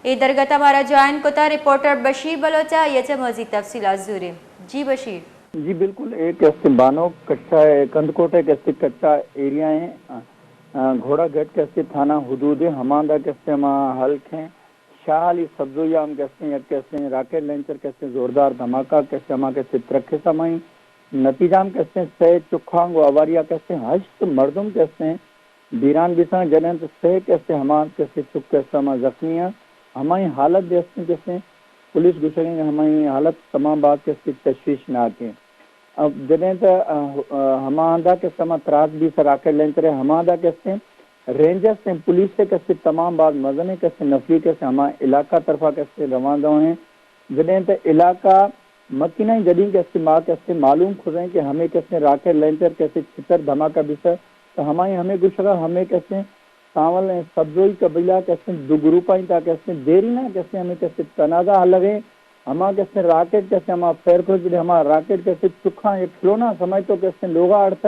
درگت ہمارا جوائن کوتا رپورٹر بشیر بلوچا یہ مزید تفصیلات زورے جی بشیر جی بالکل ایک ایسے بانو کچا ہے کندکوٹ ایک ایسے کچا ایریا ہے گھوڑا گھٹ کیسے تھانہ حدود ہے ہماندہ کیسے ہم حلق ہیں شاہ علی سبزویا ہم کیسے ہیں کیسے ہیں راکٹ لینچر کیسے زوردار دھماکہ کیسے ہم کیسے ترکھے سمائیں نتیجہ ہم کیسے ہیں سہ چکھانگ وواریہ کیسے ہیں ہشت مردم کیسے ہیں بیران بیسان جنہیں تو سہ کیسے ہمان کیسے چک کیسے ہم زخمی ہیں ہماری حالت دیکھتے کیسے ہیں پولیس گزریں گے ہماری حالت تمام بات کیسے تشویشناک ہیں اب جنہیں تو ہماندہ کے سما تراس بھی سے راکٹ لینچر ہے ہماندہ کیسے ہیں رینجر سے پولیس سے کیسے تمام بات مزنے کیسے نفری کیسے ہمارے علاقہ طرفہ کیسے روانہ ہیں جنہیں تو علاقہ مکینہ جدید کیسے ماں کیسے معلوم کھریں کہ ہمیں کیسے راکٹ لینچر کیسے چھتر دھماکہ بھی سے تو ہمیں گشرا ہمیں کیسے ساول سبزوئی قبیلہ کیسے دو گروپا ہی تھا کیسے دیری نہ کیسے ہمیں کیسے تنازع حل لگے ہمارا کیسے راکٹ کیسے ہمارا فیر کھل ہمارا راکٹ کیسے چکھا ایک کھلونا سمجھ تو کیسے لوگا ارتھ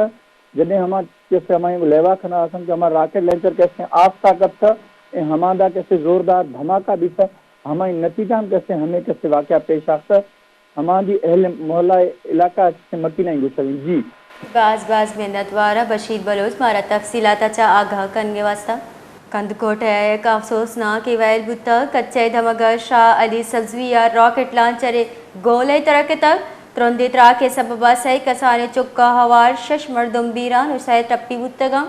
جنہیں ہمارا کیسے ہمارے لیوا کھنا آسن کہ ہمارا راکٹ لینچر کیسے آس طاقت تھا ہمارا کیسے زوردار دھماکہ بھی تھا ہمارے نتیجہ کیسے ہمیں کیسے واقعہ پیش آتا ہماری اہل محلہ علاقہ سے مکینہ ہی گزری جی باز محنت وارا بشیر بلوچ مارا تفصیلات اچھا آگاہ کرنے واسطہ کندکوٹ ہے ایک افسوسناک ویل بتا کچے دھماکہ شاہ علی سبزویا راکٹ لانچر گولے ترک تک ترندی ترا کے سببا سی کسانے چکا ہوار شش مردم بیران اور سہ ٹپی بتگاں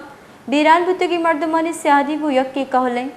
بیران بتگی مردمانی سیادی وہ یکی کہلیں